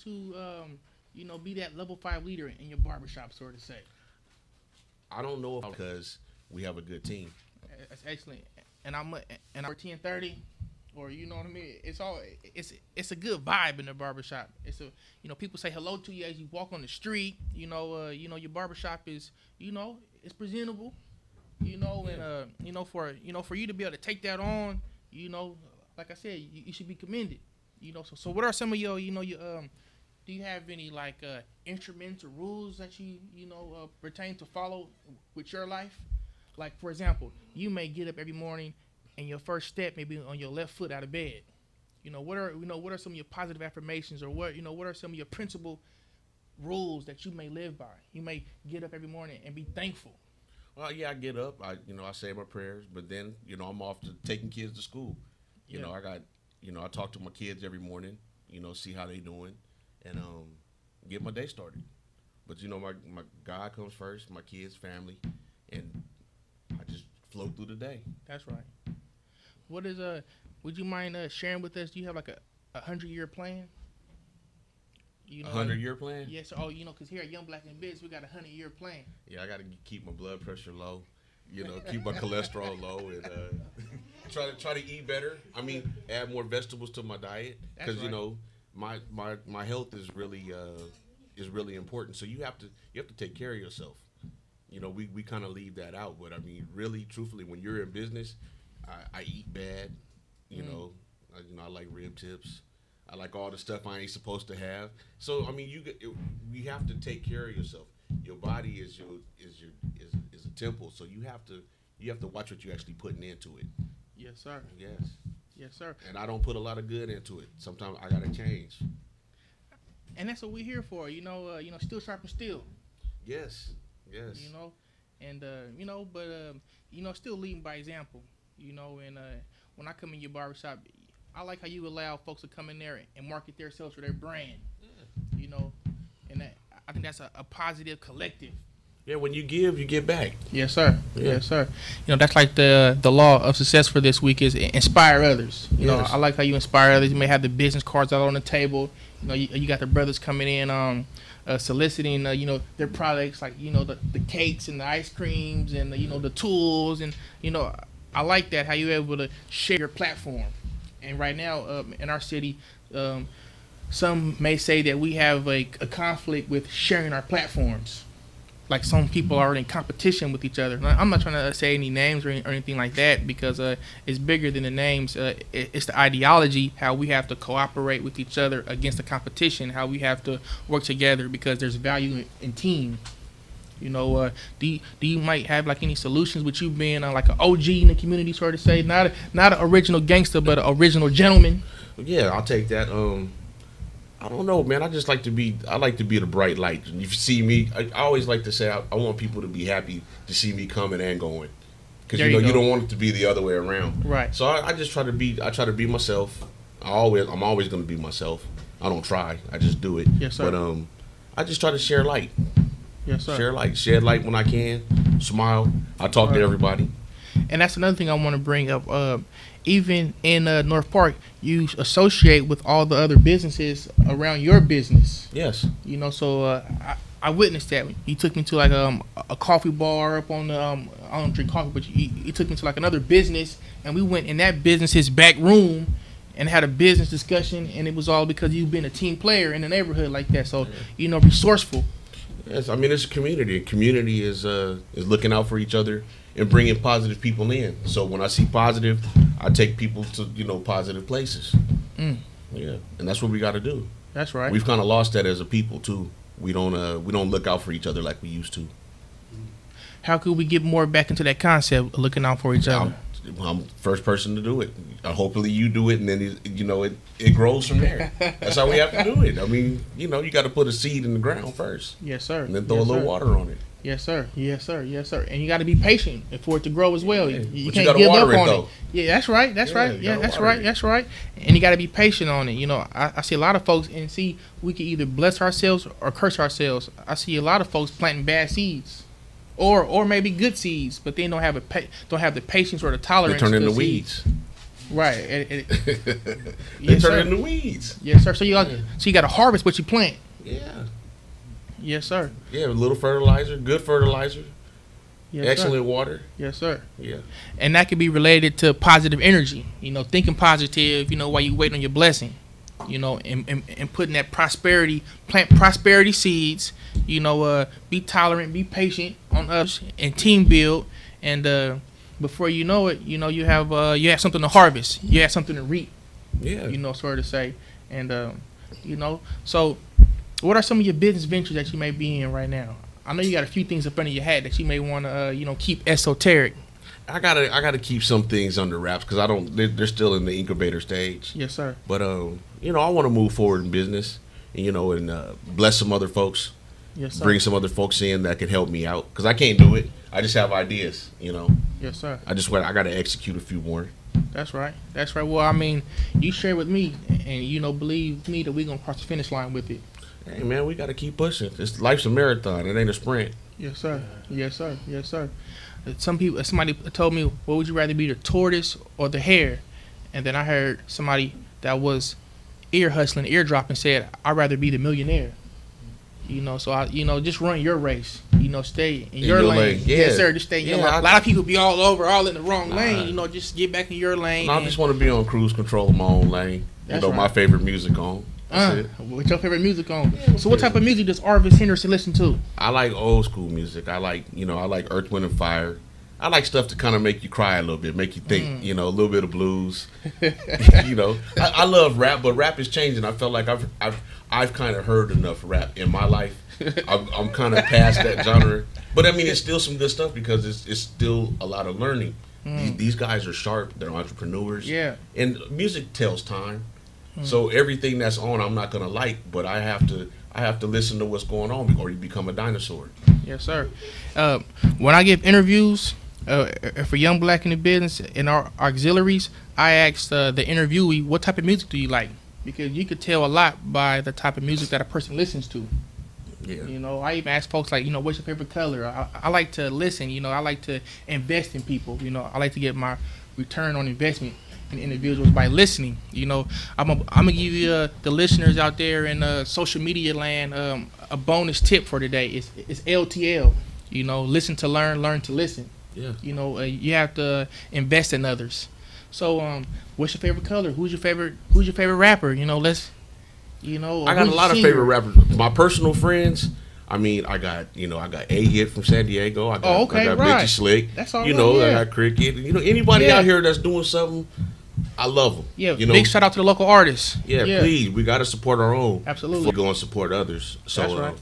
to be that level 5 leader in your barbershop, so to say? I don't know if because we have a good team. That's excellent. And I'm 10:30, or you know what I mean. It's a good vibe in the barbershop. It's people say hello to you as you walk on the street. Your barbershop is it's presentable. And for you to be able to take that on, like I said, you should be commended. So what are some of your do you have any instruments or rules that you pertain to follow with your life? Like, for example, you may get up every morning and your first step may be on your left foot out of bed. What are some of your positive affirmations, or what are some of your principal rules that you may live by? You may get up every morning and be thankful. Well, yeah, I get up, I say my prayers, but then, I'm off to taking kids to school. I talk to my kids every morning, see how they doing, and get my day started. But my God comes first, my kids, family, and I just flow through the day. That's right. What is would you mind sharing with us? Do you have like a 100-year plan? 100-year plan? Yes. Oh, because here at Young Black in Biz, we got a 100-year plan. Yeah, I got to keep my blood pressure low. Keep my cholesterol low, and try to eat better. I mean, add more vegetables to my diet because right. My health is really important. So you have to take care of yourself. We kind of leave that out, but I mean, really, truthfully, when you're in business, I eat bad. I like rib tips. I like all the stuff I ain't supposed to have. So I mean, you have to take care of yourself. Your body is a temple, so you have to watch what you're actually putting into it. Yes, sir. Yes, sir. And I don't put a lot of good into it. Sometimes I gotta change. And that's what we're here for. Still sharpen steel. Yes. Still leading by example. And when I come in your barbershop, I like how you allow folks to come in there and market themselves for their brand. Yeah. And I think that's a positive collective. Yeah, when you give, you get back. Yes, sir. Yeah. Yes, sir. That's like the law of success for this week is inspire others. I like how you inspire others. You may have the business cards out on the table. You got the brothers coming in soliciting their products, like the cakes and the ice creams and the tools, and I like that how you're able to share your platform. And right now in our city, some may say that we have a conflict with sharing our platforms. Like some people are in competition with each other. I'm not trying to say any names or anything like that, because it's bigger than the names. It's the ideology, how we have to cooperate with each other against the competition, how we have to work together because there's value in team. Do you might have like any solutions with you being like an OG in the community, sort of say, not an original gangster, but an original gentleman? Yeah, I'll take that. I don't know, man. I like to be the bright light. And if you see me, I always like to say I want people to be happy to see me coming and going, because you don't want it to be the other way around. Right. So I just try to be myself. I'm always going to be myself. I don't try. I just do it. Yes, sir. But I just try to share light. Yes, sir. Shed light when I can. Smile. I talk to everybody. And that's another thing I want to bring up. Even in North Park, you associate with all the other businesses around your business. Yes. So I witnessed that. You took me to like a coffee bar up on the I don't drink coffee, but you took me to like another business, and we went in that business's back room and had a business discussion, and it was all because you've been a team player in the neighborhood like that. So resourceful. Yes, I mean, it's a community. Community is looking out for each other and bringing positive people in. So when I see positive, I take people to positive places. Yeah, and that's what we got to do. That's right. We've kind of lost that as a people too. We don't look out for each other like we used to. How could we get more back into that concept of looking out for each other? I'm the first person to do it. Hopefully you do it, and then it grows from there. That's how we have to do it. I mean, you got to put a seed in the ground first. Yes, sir. And then throw a little water on it. Yes, sir. Yes, sir. Yes, sir. And you got to be patient for it to grow as well. Yeah. You can't give up on it. Yeah, that's right. That's right. Yeah, that's right. That's right. And you got to be patient on it. I see a lot of folks, and see, we can either bless ourselves or curse ourselves. I see a lot of folks planting bad seeds, or maybe good seeds, but they don't have the patience or the tolerance. They turn into weeds. Right. They Yes, turn sir. into weeds. Yes, sir. So you got to harvest what you plant. Yeah. Yes, sir. Yeah, a little fertilizer, good fertilizer, Yes, excellent sir. water. Yes, sir. Yeah. And that can be related to positive energy. Thinking positive. While you wait on your blessing. And putting that prosperity, plant prosperity seeds. Be tolerant, be patient on us, and team build. And before you know it, you have something to harvest. You have something to reap. Yeah. Sort of say. And so what are some of your business ventures that you may be in right now? I know you got a few things up under your hat that you may want to keep esoteric. I gotta keep some things under wraps because they're still in the incubator stage. Yes, sir. But I want to move forward in business, and bless some other folks. Yes, sir. Bring some other folks in that can help me out because I can't do it. I just have ideas. Yes, sir. I gotta execute a few more. That's right. That's right. Well, I mean, you share with me, and believe me that we're gonna cross the finish line with it. Hey man, we gotta keep pushing. Life's a marathon. It ain't a sprint. Yes, sir. Yes, sir. Yes, sir. Somebody told me, what would you rather be, the tortoise or the hare? And then I heard somebody that was ear hustling, ear dropping said, I'd rather be the millionaire. So I, just run your race. Stay in your lane. Yeah. Yes, sir. Just stay in your lane. A lot of people be all over, all in the wrong lane. Just get back in your lane. I just want to be on cruise control of my own lane. That's right. My favorite music on. What's your favorite music on? So what type of music does Arvis Henderson listen to? I like old school music. I like Earth, Wind and Fire. I like stuff to kind of make you cry a little bit, make you think, a little bit of blues. I love rap, but rap is changing. I felt like I've kind of heard enough rap in my life. I'm kind of past that genre. But I mean, it's still some good stuff because it's still a lot of learning. These guys are sharp. They're entrepreneurs. Yeah. And music tells time. So everything that's on, I'm not gonna like, but I have to listen to what's going on, or you become a dinosaur. Yes, sir. When I give interviews for Young Black in the Business in our auxiliaries, I ask the interviewee, what type of music do you like? Because you could tell a lot by the type of music that a person listens to. Yeah. I even ask folks like, what's your favorite color? I like to listen. I like to invest in people. I like to get my return on investment in individuals by listening. I'm gonna give you the listeners out there in social media land a bonus tip for today. It's LTL. Listen to learn, learn to listen. Yeah. You have to invest in others. So what's your favorite color? Who's your favorite rapper? I got a lot of favorite rappers. My personal friends. I mean, I got A-Hit from San Diego. I got Richie Slick. That's all right. I got Cricket. Anybody out here that's doing something, I love them. Yeah. Big shout out to the local artists. Yeah. Please, we got to support our own. Absolutely. Before we go and support others. So, that's right.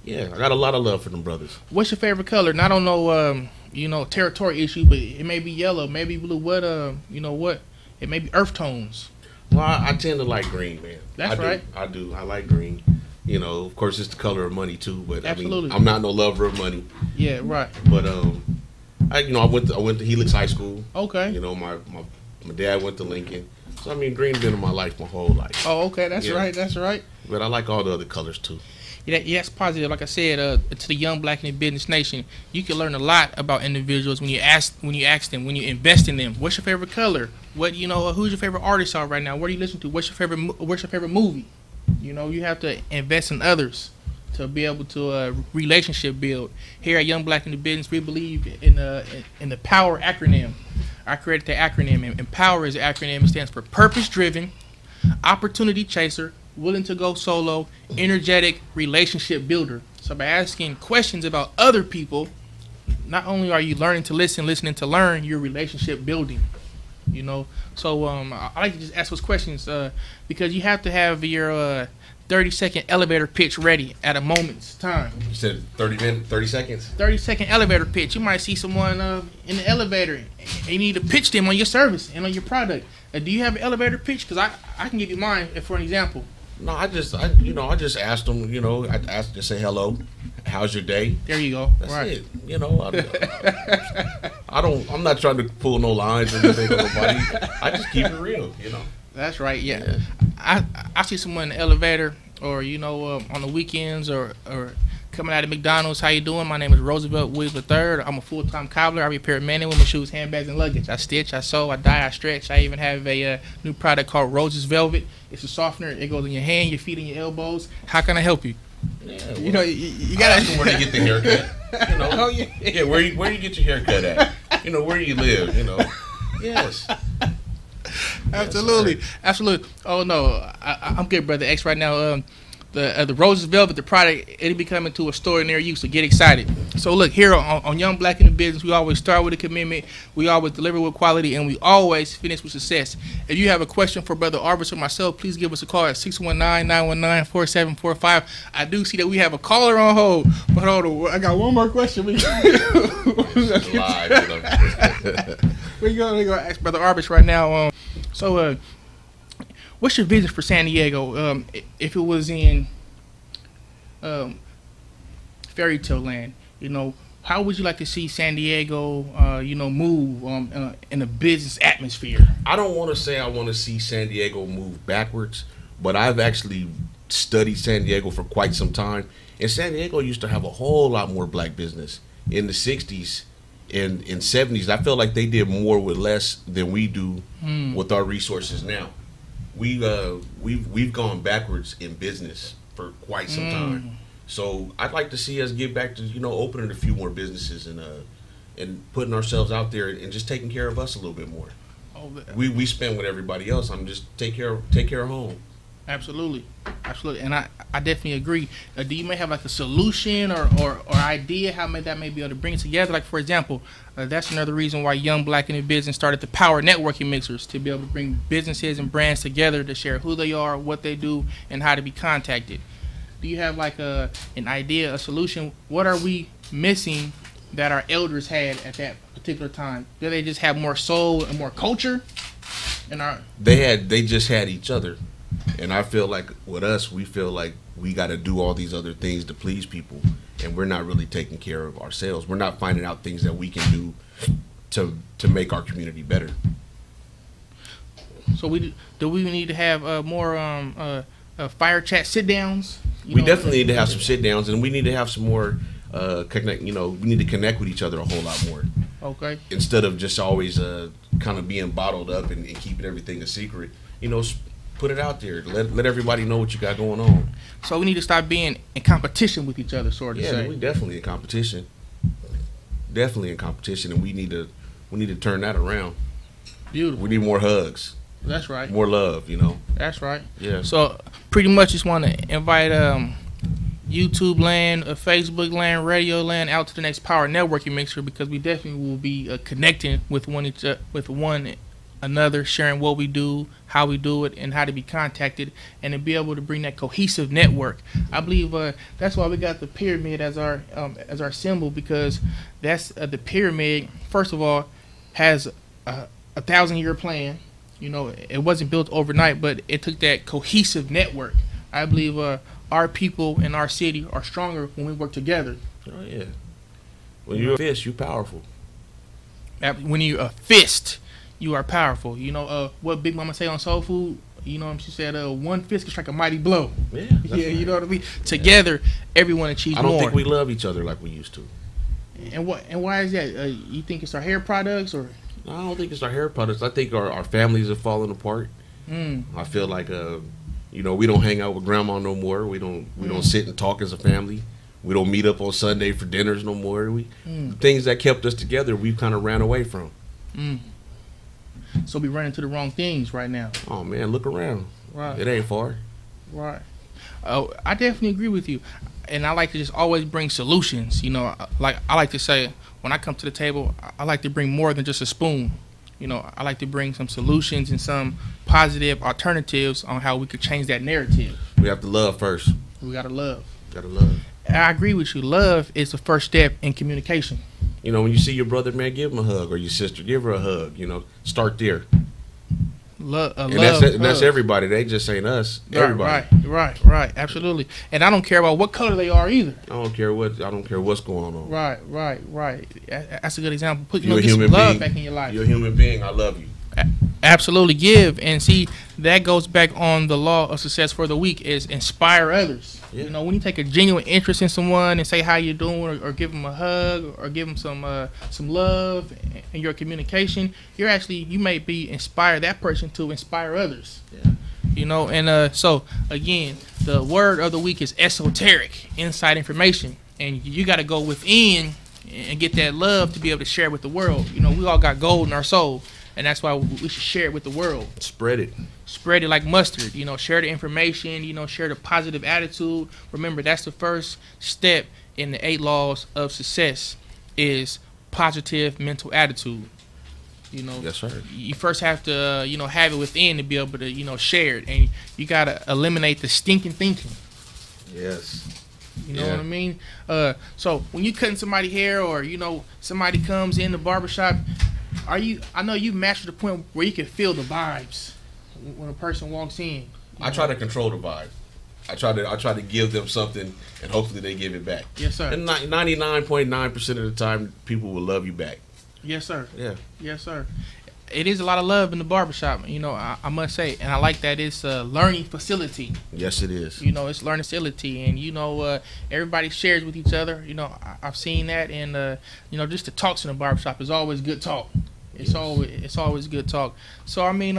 Yeah, I got a lot of love for them brothers. What's your favorite color? And I don't know, territory issue, but it may be yellow, maybe blue. What, what? It may be earth tones. Well, I tend to like green, man. That's right. I do. I like green. Of course, it's the color of money too. But absolutely. I'm not no lover of money. Yeah, right. But I went to Helix High School. Okay. My dad went to Lincoln. So green's been in my life my whole life. Oh, okay. That's right. That's right. But I like all the other colors too. Yeah, that's positive. Like I said, to the Young Black in the Business Nation, you can learn a lot about individuals when you ask them, when you invest in them. What's your favorite color? What who's your favorite artist out right now? What do you listen to? What's your favorite movie? You have to invest in others to be able to relationship build. Here at Young Black in the Business, we believe in the POWER acronym. I created the acronym, and POWER is an acronym. It stands for Purpose Driven, Opportunity Chaser, Willing to Go Solo, Energetic Relationship Builder. So by asking questions about other people, not only are you learning to listen, listening to learn, you're relationship building. So I like to just ask those questions because you have to have your 30-second elevator pitch ready at a moment's time. You said 30 seconds? 30-second elevator pitch. You might see someone in the elevator and you need to pitch them on your service and on your product. Do you have an elevator pitch? Because I can give you mine for an example. No, I just asked them, I asked to say hello, how's your day? There you go. That's right. it. I'm not trying to pull no lines or anything on nobody. I just keep it real, That's right. Yeah. I see someone in the elevator or on the weekends or Coming out of McDonald's, how you doing? My name is Roosevelt Williams III. I'm a full-time cobbler. I repair men and women's shoes, handbags, and luggage. I stitch, I sew, I dye, I stretch. I even have a new product called Rose's Velvet. It's a softener. It goes in your hand, your feet, and your elbows. How can I help you? Yeah, well, you know, you gotta ask them where to get the haircut. You know, oh, yeah. Yeah, where you get your haircut at? You know, where you live? You know, yes. Absolutely, yes, absolutely. Oh no, I'm good, brother X. Right now, the Rose's Velvet, the product, it'll be coming to a store near you, so get excited. So look, here on Young Black in the Business, we always start with a commitment, we always deliver with quality, and we always finish with success. If you have a question for Brother Arbus or myself, please give us a call at 619-919-4745. I do see that we have a caller on hold, but hold on, I got one more question. We're gonna ask Brother Arbus right now. So what's your vision for San Diego? If it was in fairy tale land, you know, how would you like to see San Diego, move in a business atmosphere? I don't want to say I want to see San Diego move backwards, but I've actually studied San Diego for quite some time. And San Diego used to have a whole lot more black business in the 60s and 70s. I feel like they did more with less than we do with our resources now. We've gone backwards in business for quite some time. So I'd like to see us get back to, you know, opening a few more businesses and putting ourselves out there and just taking care of us a little bit more. Oh, we spend with everybody else. I'm just take care of home. Absolutely, and I definitely agree. Do you may have like a solution or idea how that may be able to bring it together? Like for example, that's another reason why Young Black in the Business started the Power Networking Mixers, to be able to bring businesses and brands together to share who they are, what they do, and how to be contacted. Do you have like an idea, a solution? What are we missing that our elders had at that particular time? Do they just have more soul and more culture? They just had each other. And I feel like with us, we feel like we got to do all these other things to please people, and we're not really taking care of ourselves. We're not finding out things that we can do to make our community better. So do we need to have more fire chat sit downs? We definitely need to have some sit downs, and we need to have some more connect. You know, we need to connect with each other a whole lot more. Okay. Instead of just always kind of being bottled up and keeping everything a secret. You know. Put it out there. Let everybody know what you got going on. So we need to stop being in competition with each other, sort of. Yeah, say. We definitely in competition. Definitely in competition, and we need to turn that around. Beautiful. We need more hugs. That's right. More love, you know. That's right. Yeah. So pretty much just want to invite YouTube land, Facebook land, radio land out to the next Power Networking Mixer, because we definitely will be connecting with one another, sharing what we do, how we do it, and how to be contacted, and to be able to bring that cohesive network. I believe that's why we got the pyramid as our symbol, because that's the pyramid. First of all, has a 1,000-year plan. You know, it wasn't built overnight, but it took that cohesive network. I believe our people in our city are stronger when we work together. Oh yeah. When you're a fist, you're powerful. When you're a fist, you are powerful. You know what Big Mama say on Soul Food? You know, she said, "One fist can strike a mighty blow." Yeah, yeah, you know what I mean. Together, everyone achieves more. I don't think we love each other like we used to. And why is that? You think it's our hair products, or? No, I don't think it's our hair products. I think our families are falling apart. I feel like you know, we don't hang out with grandma no more. We don't sit and talk as a family. We don't meet up on Sunday for dinners no more. Things that kept us together, we've kind of ran away from. So we run into the wrong things right now. Oh man, look around. Right. It ain't far. Right. I definitely agree with you, and I like to just always bring solutions. You know, like I like to say, when I come to the table, I like to bring more than just a spoon. You know, I like to bring some solutions and some positive alternatives on how we could change that narrative. We have to love first. We gotta love. Gotta love. I agree with you. Love is the first step in communication. You know, when you see your brother, man, give him a hug, or your sister, give her a hug. You know, start there. That's everybody. They just ain't us. Everybody. Right. Absolutely. And I don't care about what color they are either. I don't care what's going on. Right. That's a good example. Put you're a human being. love back in your life. You're a human being. I love you. Absolutely, give. And see, that goes back on the law of success for the week is inspire others. Yeah. You know, when you take a genuine interest in someone and say how you doing, or give them a hug, or give them some love in your communication, you may be inspire that person to inspire others. Yeah. You know, and so again, the word of the week is esoteric, inside information, and you got to go within and get that love to be able to share with the world. You know, we all got gold in our soul, and that's why we should share it with the world. Spread it. Spread it like mustard. You know, share the information. You know, share the positive attitude. Remember, that's the first step in the 8 laws of success is positive mental attitude. You know, yes, sir. You first have to, have it within to be able to, share it, and you gotta eliminate the stinking thinking. Yes. You know what I mean? So when you cutting somebody hair, or somebody comes in the barbershop, I know you matched the point where you can feel the vibes when a person walks in. I try to control the vibe. I try to give them something, and hopefully they give it back. Yes, sir. And 99.9% of the time, people will love you back. Yes, sir. Yeah. Yes, sir. It is a lot of love in the barbershop, I must say, and I like that it's a learning facility. Yes, it is. It's learning facility, and everybody shares with each other. I've seen that, and just the talks in the barbershop is always good talk. It's always good talk. So I mean,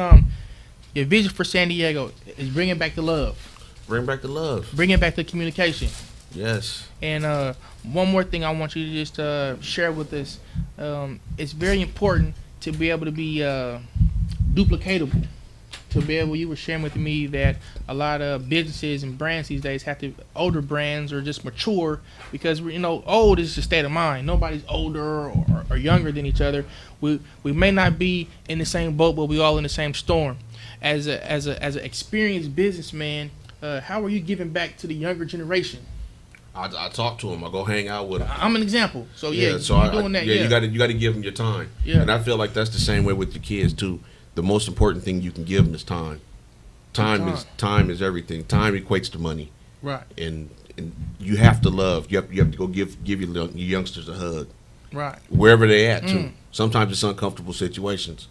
your vision for San Diego is bringing back the love. Bring back the love. Bringing back the communication. Yes. And one more thing I want you to just share with us. It's very important to be able to be duplicatable. To be able, you were sharing with me that a lot of businesses and brands these days older brands are just mature because old is just a state of mind. Nobody's older or younger than each other. We may not be in the same boat, but we all in the same storm. As an experienced businessman, how are you giving back to the younger generation? I talk to them. I go hang out with them. I'm an example. So you're doing that. Yeah, you got to give them your time. Yeah. And I feel like that's the same way with your kids too. The most important thing you can give them is time. Time is everything. Time equates to money. Right. And you have to love. You have to go give your youngsters a hug. Right. Wherever they at too. Sometimes it's uncomfortable situations.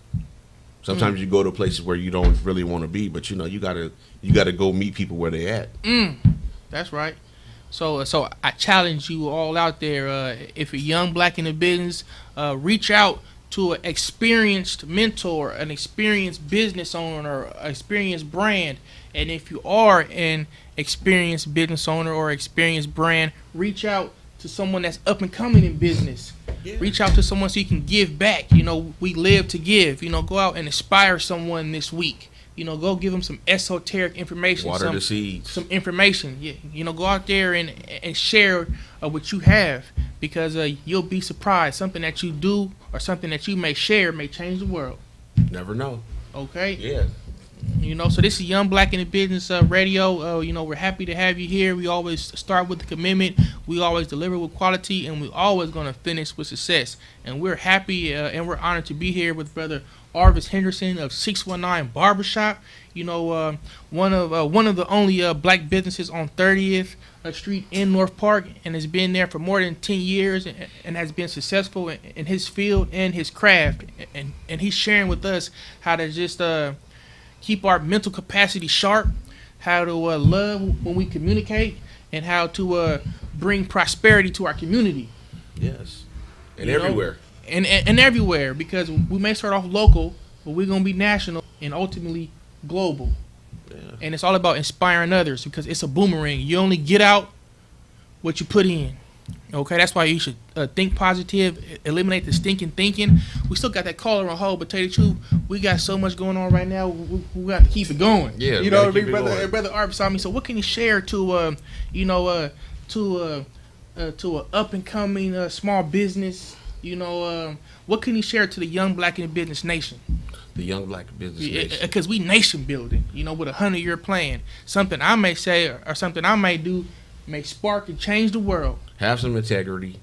Sometimes you go to places where you don't really want to be, but you gotta go meet people where they at. That's right. So I challenge you all out there. If you're young, black in the business, reach out to an experienced mentor, an experienced business owner, or an experienced brand. And if you are an experienced business owner or experienced brand, reach out to someone that's up and coming in business. Yeah. Reach out to someone so you can give back. We live to give. Go out and inspire someone this week. Go give them some esoteric information. Water the seeds. Some information. Yeah. Go out there and share what you have, because you'll be surprised. Something that you do or something that you may share may change the world. Never know. Okay. Yeah. So this is Young Black in the Business Radio. We're happy to have you here. We always start with the commitment. We always deliver with quality, and we're always going to finish with success. And we're happy and we're honored to be here with Brother Arvis Henderson of 619 Barbershop. One of the only black businesses on 30th Street in North Park, and has been there for more than 10 years and has been successful in his field and his craft. And he's sharing with us how to just keep our mental capacity sharp, how to love when we communicate, and how to bring prosperity to our community. Yes. And everywhere. And everywhere, because we may start off local, but we're going to be national and ultimately global. Yeah. And it's all about inspiring others, because it's a boomerang. You only get out what you put in. Okay, that's why you should think positive, eliminate the stinking thinking. We still got that caller on hold, but tell you the truth, we got so much going on right now. We got to keep it going. Yeah, brother Arp saw me. So what can you share to to an up and coming small business? What can you share to the young black in the business nation? The young black business nation. Because we nation building. With a 100-year plan. Something I may say or something I may do may spark and change the world. Have some integrity.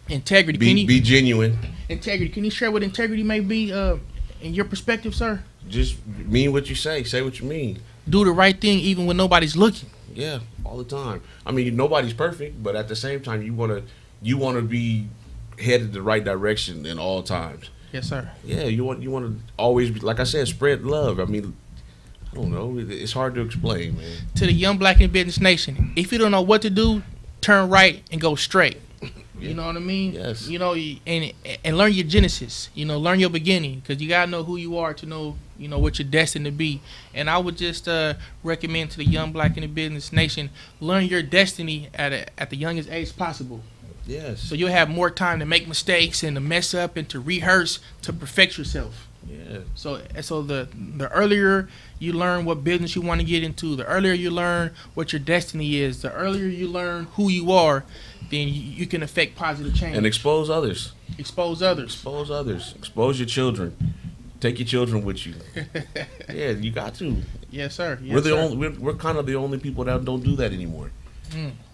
Integrity. Be genuine. Integrity. Can you share what integrity may be in your perspective, sir? Just mean what you say. Say what you mean. Do the right thing even when nobody's looking. Yeah, all the time. I mean, nobody's perfect, but at the same time, you want to be headed the right direction in all times. Yes, sir. Yeah, you want to always, like I said, spread love. I mean, I don't know. It's hard to explain, man. To the young black in business nation, if you don't know what to do, turn right and go straight. Yeah. You know what I mean? Yes. You know, and learn your genesis. You know, learn your beginning, because you gotta know who you are to know, you know, what you're destined to be. And I would just recommend to the young black in the business nation, learn your destiny at the youngest age possible. Yes. So you'll have more time to make mistakes and to mess up and to rehearse, to perfect yourself. Yeah. So the earlier you learn what business you want to get into, the earlier you learn what your destiny is, the earlier you learn who you are, then you can affect positive change. And expose others. Expose others. Expose others. Expose your children. Take your children with you. Yeah, you got to. Yes, sir. Yes, We're kind of the only people that don't do that anymore.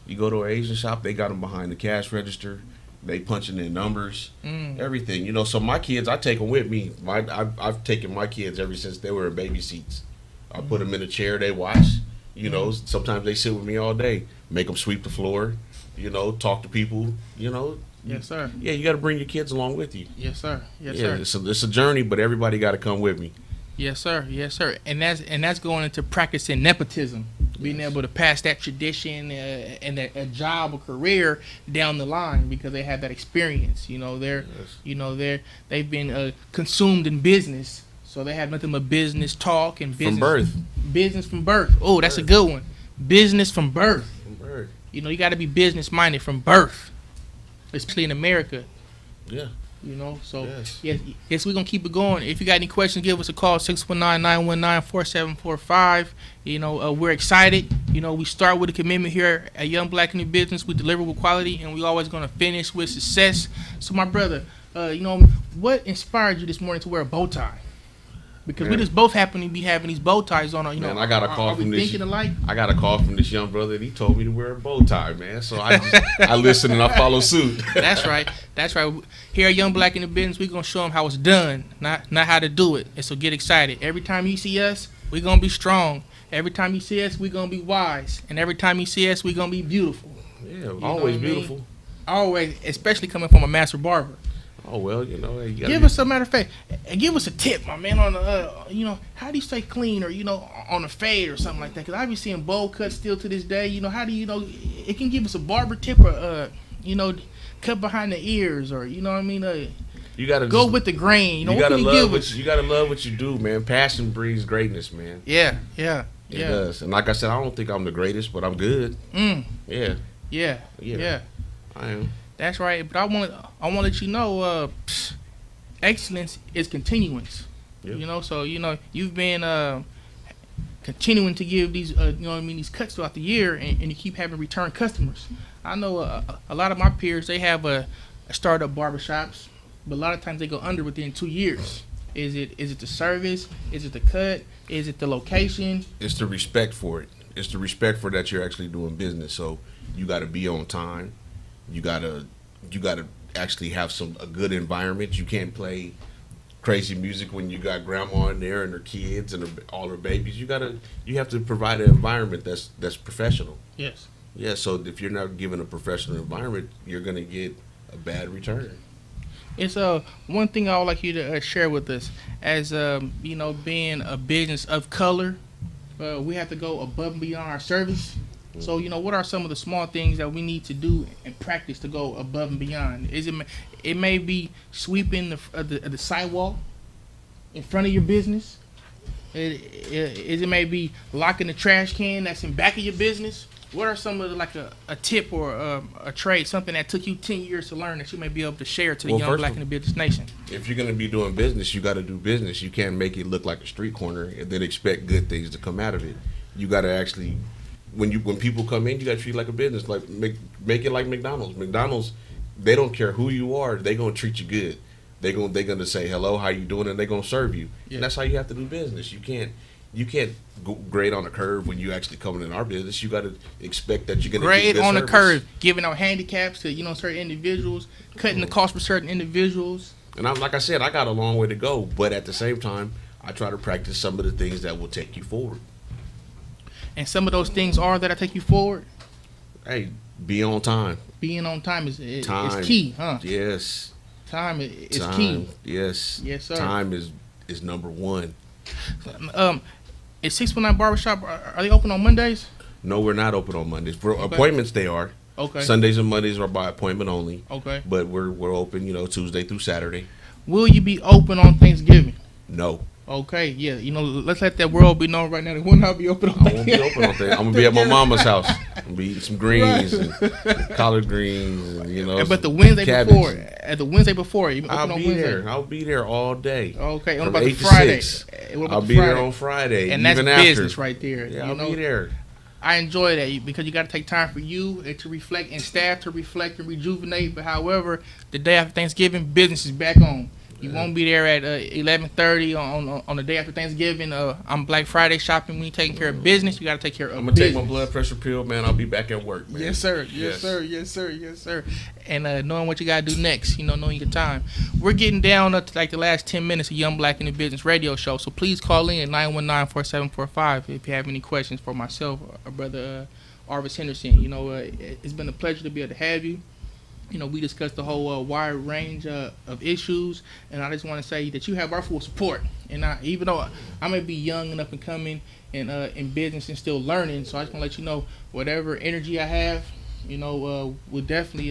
You go to an Asian shop, they got them behind the cash register. They punching in numbers, everything. You know, so my kids, I take them with me. I've taken my kids ever since they were in baby seats. I put them in a chair, they watch. You know, sometimes they sit with me all day. Make them sweep the floor. You know, talk to people. You know. Yes, sir. Yeah, you got to bring your kids along with you. Yes, sir. Yes, sir. It's a journey, but everybody got to come with me. Yes, sir. Yes, sir. And that's going into practicing nepotism, being able to pass that tradition and a job or career down the line because they have that experience. You know, they've been consumed in business, so they have nothing but business talk and business From birth. Business from birth. Oh, that's a good one. Business from birth. From birth. You know, you got to be business minded from birth, especially in America. Yeah. You know, so yes, we're gonna keep it going. If you got any questions, give us a call, 619-919-4745. You know, we're excited. You know, we start with a commitment here at Young Black in the Business. We deliver with quality, and we always gonna finish with success. So, my brother, you know, what inspired you this morning to wear a bow tie? Because we just both happen to be having these bow ties on. You know, I got a call from this. Thinking alike? I got a call from this young brother, and he told me to wear a bow tie, man. So I listen and I follow suit. That's right. That's right. Here at Young Black in the Business, we're gonna show them how it's done, not how to do it. And so get excited. Every time you see us, we're gonna be strong. Every time you see us, we're gonna be wise. And every time you see us, we're gonna be beautiful. Yeah, always beautiful. Always, especially coming from a master barber. Oh, well, you know, you give us a matter of fact, give us a tip, my man, on the, you know, how do you stay clean, or, you know, on a fade or something like that? Because I be seeing bowl cuts still to this day. You know, how do you know? It can give us a barber tip, or, you know, cut behind the ears, or, you know what I mean? You gotta go with the grain. You know, you gotta love what you do, man. Passion breeds greatness, man. Yeah. It does. And like I said, I don't think I'm the greatest, but I'm good. Yeah. I am. That's right, but I want to let you know, excellence is continuance. Yep. You know, so you know you've been continuing to give these, you know what I mean, these cuts throughout the year, and you keep having return customers. I know a lot of my peers, they have a startup barbershops, but a lot of times they go under within 2 years. Is it the service? Is it the cut? Is it the location? It's the respect for it. It's the respect for that you're actually doing business. So you got to be on time. You gotta actually have a good environment. You can't play crazy music when you got grandma in there and her kids and all her babies. You have to provide an environment that's professional. Yes. Yeah. So if you're not given a professional environment, you're gonna get a bad return. It's one thing I would like you to share with us as you know, being a business of color. We have to go above and beyond our service. So, you know, what are some of the small things that we need to do and practice to go above and beyond? It may be sweeping the sidewalk in front of your business. It may be locking the trash can that's in back of your business. What are some of like a tip or a trade, something that took you 10 years to learn that you may be able to share to the young black in the business nation? If you're going to be doing business, you got to do business. You can't make it look like a street corner and then expect good things to come out of it. You got to actually... When people come in, you got to treat it like a business. Like make it like McDonald's. McDonald's, they don't care who you are. They gonna treat you good. They gonna say hello, how you doing, and they gonna serve you. Yeah. And that's how you have to do business. You can't go grade on a curve when you actually coming in our business. You got to expect that you're gonna grade get good on service. A curve, giving out handicaps to, you know, certain individuals, cutting the cost for certain individuals. And like I said, I got a long way to go, but at the same time, I try to practice some of the things that will take you forward. And some of those things are that I take you forward. Hey, be on time. Being on time is key, huh? Yes. Time is Time, key. yes. Yes, sir. Time is number one. Is 619 Barbershop, are they open on Mondays? No, we're not open on Mondays. For Okay. appointments, they are. Okay. Sundays and Mondays are by appointment only. Okay. But we're open, Tuesday through Saturday. Will you be open on Thanksgiving? No. Okay, yeah. Let's let that world be known right now. They will not be open on I won't be open on Thanksgiving. I'm going to be at my mama's house. I'm going to be eating some greens and collard greens and, but the Wednesday cabbage. before, at the Wednesday before, you open I'll on be Wednesday. there. I'll be there all day. Okay. What From about the 8 to Friday? 6. What about I'll the be Friday? there on Friday. And that's even after. business right there. Yeah, I'll be there. I enjoy that because you got to take time for you and to reflect, and staff to reflect and rejuvenate. But however, the day after Thanksgiving, business is back on. You won't be there at 11:30 on the day after Thanksgiving. I'm Black Friday shopping. When you're taking care of business, you got to take care of I'm going to business. take my blood pressure pill, man. I'll be back at work, man. Yes, sir. Yes, sir. Yes, sir. Yes, sir. And knowing what you got to do next, knowing your time. We're getting down to like the last 10 minutes of Young Black in the Business radio show. So please call in 919-4745 if you have any questions for myself or Brother Arvis Henderson. It's been a pleasure to be able to have you. We discussed the whole wide range of issues, and I just want to say that you have our full support. And even though I may be young and up and coming and in business and still learning, so I just want to let you know whatever energy I have, we'll definitely,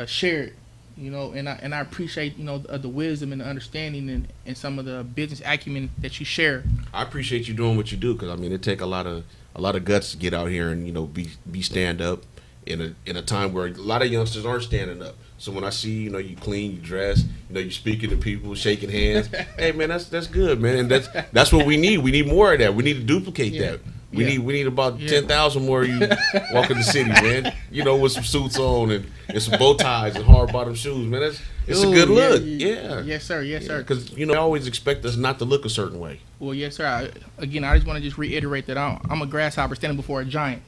share it. And I appreciate the wisdom and the understanding and some of the business acumen that you share. I appreciate you doing what you do because it take a lot of guts to get out here and be stand up. In a time where a lot of youngsters aren't standing up. So when I see, you clean, you dress, you speaking to people, shaking hands, hey man, that's good, man. And that's what we need. We need more of that. We need to duplicate that. We need about 10,000 more of you walking the city, man. With some suits on and some bow ties and hard bottom shoes, man. It's a good look. Yeah. Yes, sir. Yes, sir. Because they always expect us not to look a certain way. Well, yes, sir. I just want to reiterate that I'm a grasshopper standing before a giant.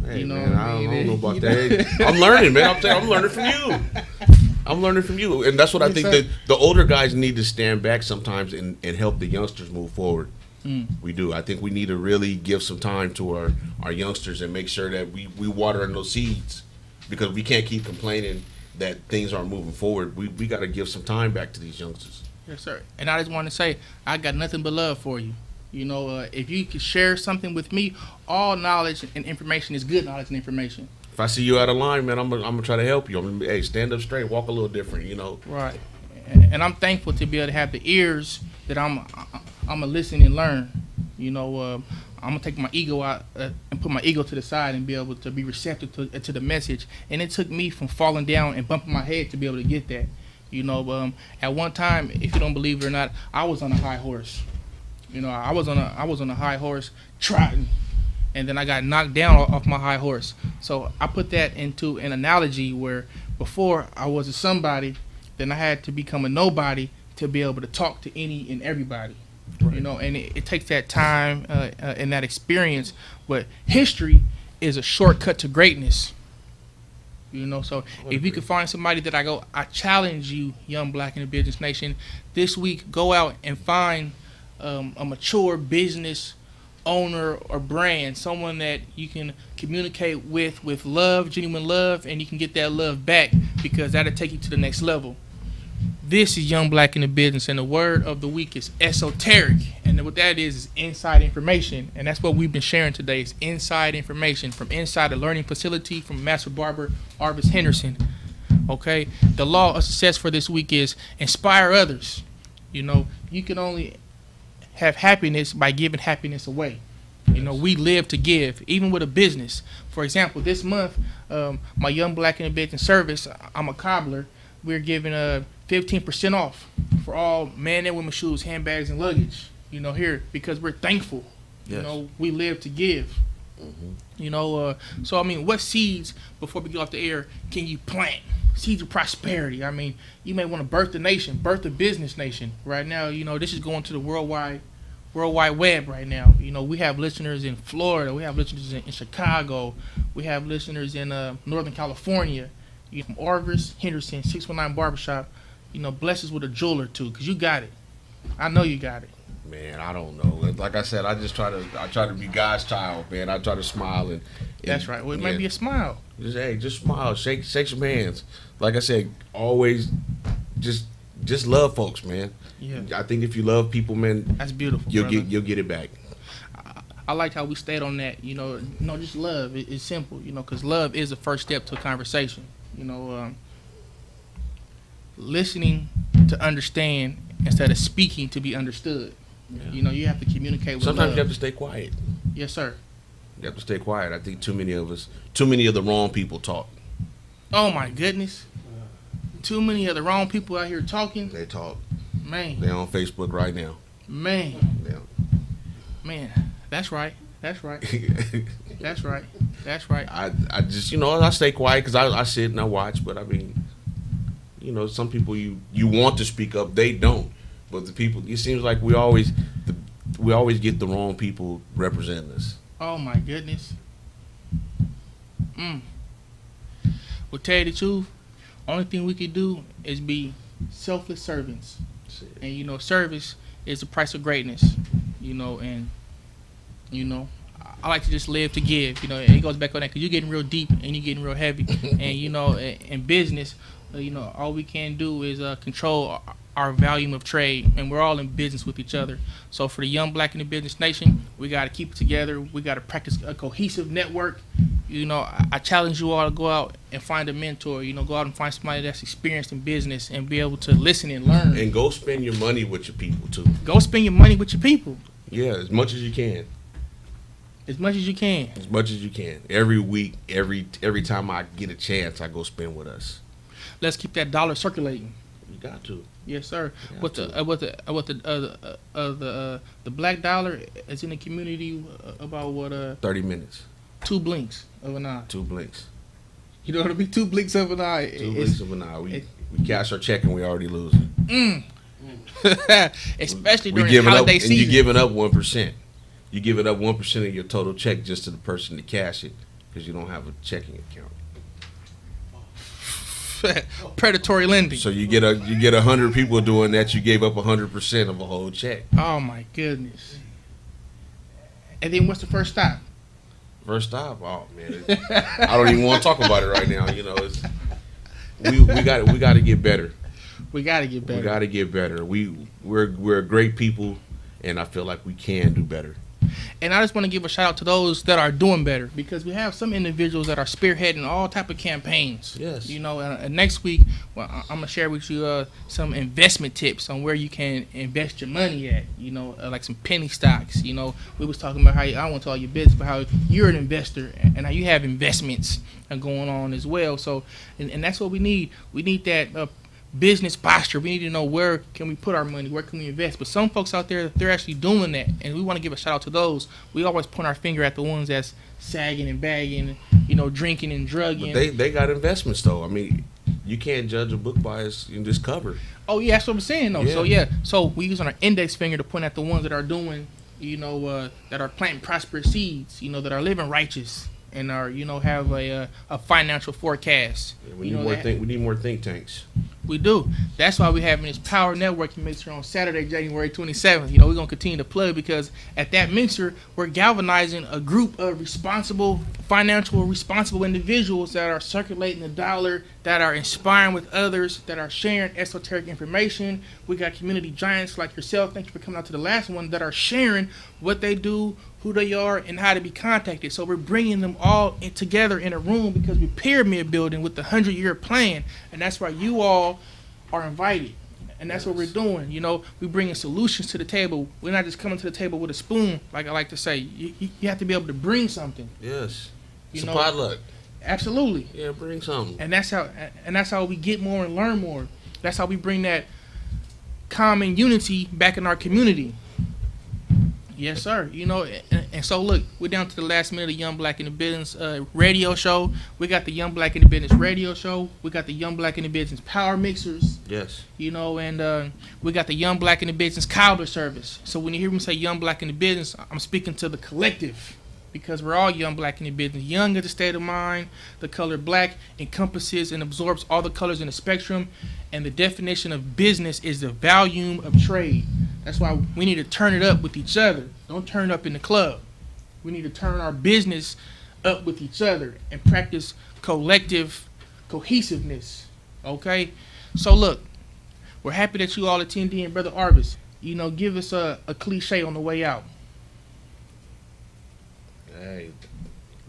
Hey, man, I don't know about that. I'm learning, man. I'm learning from you. I'm learning from you. And that's what I think that the older guys need to stand back sometimes and help the youngsters move forward. We do. I think we need to really give some time to our youngsters and make sure that we water in those seeds because we can't keep complaining that things aren't moving forward. We got to give some time back to these youngsters. Yes, sir. And I just want to say, I got nothing but love for you. If you could share something with me, all knowledge and information is good knowledge and information. If I see you out of line, man, I'm gonna try to help you. Hey, stand up straight, walk a little different, Right. And I'm thankful to be able to have the ears that I'm gonna listen and learn. I'm gonna take my ego out and put my ego to the side and be able to be receptive to the message. And it took me from falling down and bumping my head to be able to get that. At one time, if you don't believe it or not, I was on a high horse. I was on a high horse trotting, and then I got knocked down off my high horse. So I put that into an analogy where before I was a somebody, then I had to become a nobody to be able to talk to any and everybody. Right. And it takes that time and that experience. But history is a shortcut to greatness. So if you can find somebody that I challenge you, Young Black in the Business Nation, this week, go out and find a mature business owner or brand, someone that you can communicate with love, genuine love, and you can get that love back because that'll take you to the next level. This is Young Black in the Business, and the word of the week is esoteric. And what that is inside information, and that's what we've been sharing today is inside information from inside the learning facility from Master Barber Arvis Henderson. Okay, the law of success for this week is inspire others. You can only have happiness by giving happiness away. We live to give, even with a business. For example, this month, my Young Black in the Business service, I'm a cobbler. We're giving 15% off for all man and women shoes, handbags, and luggage. Here because we're thankful. Yes. We live to give. Mm-hmm. So what seeds before we get off the air can you plant? Seeds of prosperity. You may want to birth a nation, birth a business nation. Right now, this is going to the worldwide web right now. We have listeners in Florida. We have listeners in Chicago. We have listeners in Northern California. From Arvis Henderson, 619 Barbershop. Bless us with a jewel or two because you got it. I know you got it. Man, I don't know. Like I said, I try to be God's child, man. I try to smile and that's right. Well, it might be a smile. Just smile, shake some hands. Like I said, always just love folks, man. Yeah. I think if you love people, man, that's beautiful. You'll get it back. I liked how we stayed on that. You know, just love. It's simple. You know, because love is the first step to a conversation. You know, listening to understand instead of speaking to be understood. Yeah. You know, you have to communicate with Sometimes love. you have to stay quiet. Yes, sir. You have to stay quiet. I think too many of the wrong people talk. Oh my goodness. Too many of the wrong people out here talking. They talk. Man. They're on Facebook right now. Man. Yeah. Man. That's right. That's right. That's right. That's right. I just, I stay quiet because I sit and I watch. But I mean, some people you want to speak up, they don't. But the people, it seems like we always get the wrong people representing us. Oh my goodness. Well, tell you the truth, only thing we could do is be selfless servants. And service is the price of greatness. And I like to just live to give. It goes back on that because you're getting real deep and you're getting real heavy. And in business, all we can do is control our volume of trade, and we're all in business with each other. So for the young black in the business nation, we got to keep it together. We got to practice a cohesive network. I challenge you all to go out and find a mentor. Go out and find somebody that's experienced in business and be able to listen and learn. And go spend your money with your people too. Go spend your money with your people. Yeah, as much as you can. As much as you can. As much as you can. Every week, every time I get a chance, I go spend with us. Let's keep that dollar circulating. You got to. Yes, sir. The black dollar is in the community about what 30 minutes. 2 blinks of an eye. 2 blinks. You know what I mean? 2 blinks of an eye. 2 blinks of an eye. We cash our check and we already losing. Especially during holiday season. And you're giving up 1%. You're giving up 1% of your total check just to the person to cash it because you don't have a checking account. Predatory lending. So you get 100 people doing that. You gave up 100% of a whole check. Oh my goodness! And then what's the first stop? First stop? Oh man, I don't even want to talk about it right now. We got to get better. We got to get better. We got to get better. We're great people, and I feel like we can do better. And I just want to give a shout out to those that are doing better because we have some individuals that are spearheading all type of campaigns. Yes. Next week, I'm gonna share with you some investment tips on where you can invest your money at. Like some penny stocks. We was talking about how I want to tell your business, but how you're an investor and how you have investments going on as well. So, and that's what we need. We need that. Business posture. We need to know where can we put our money, where can we invest. But some folks out there, they're actually doing that, and we want to give a shout out to those. We always point our finger at the ones that's sagging and bagging, drinking and drugging. But they got investments though. I mean, you can't judge a book by its cover. Oh yeah, that's what I'm saying though. Yeah. So we use our index finger to point at the ones that are doing, that are planting prosperous seeds, that are living righteous and are have a financial forecast. Yeah, we need more think tanks. We do. That's why we're having this power networking mixer on Saturday, January 27th. We're going to continue to plug because at that mixer, we're galvanizing a group of financial responsible individuals that are circulating the dollar, that are inspiring with others, that are sharing esoteric information. We got community giants like yourself. Thank you for coming out to the last one that are sharing what they do, who they are, and how to be contacted. So we're bringing them all together in a room because we're pyramid building with the 100-year plan, and that's why you all are invited. And that's what we're doing. We're bringing solutions to the table. We're not just coming to the table with a spoon, like I like to say. You have to be able to bring something. Yes. It's a potluck. Absolutely. Yeah, bring something. And that's how we get more and learn more. That's how we bring that common unity back in our community. Yes, sir. And so look, we're down to the last minute of Young Black in the Business radio show. We got the Young Black in the Business radio show. We got the Young Black in the Business power mixers. Yes. And we got the Young Black in the Business cobbler service. So when you hear me say Young Black in the Business, I'm speaking to the collective because we're all young black in the business. Young is the state of mind. The color black encompasses and absorbs all the colors in the spectrum. And the definition of business is the volume of trade. That's why we need to turn it up with each other. Don't turn it up in the club. We need to turn our business up with each other and practice collective cohesiveness. Okay? So look, we're happy that you all attend in, Brother Arvis. You know, give us a cliche on the way out. Hey,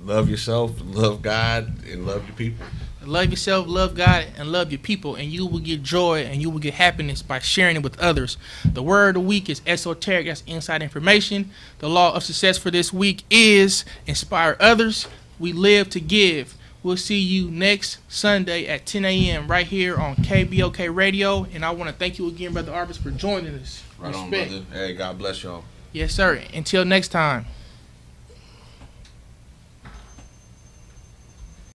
love yourself, love God, and love your people. Love yourself, love God, and love your people, and you will get joy and you will get happiness by sharing it with others. The word of the week is esoteric. That's inside information. The law of success for this week is inspire others. We live to give. We'll see you next Sunday at 10 a.m. right here on KBOK Radio. And I want to thank you again, Brother Arvis, for joining us. Right on, brother. Hey, God bless y'all. Yes, sir. Until next time.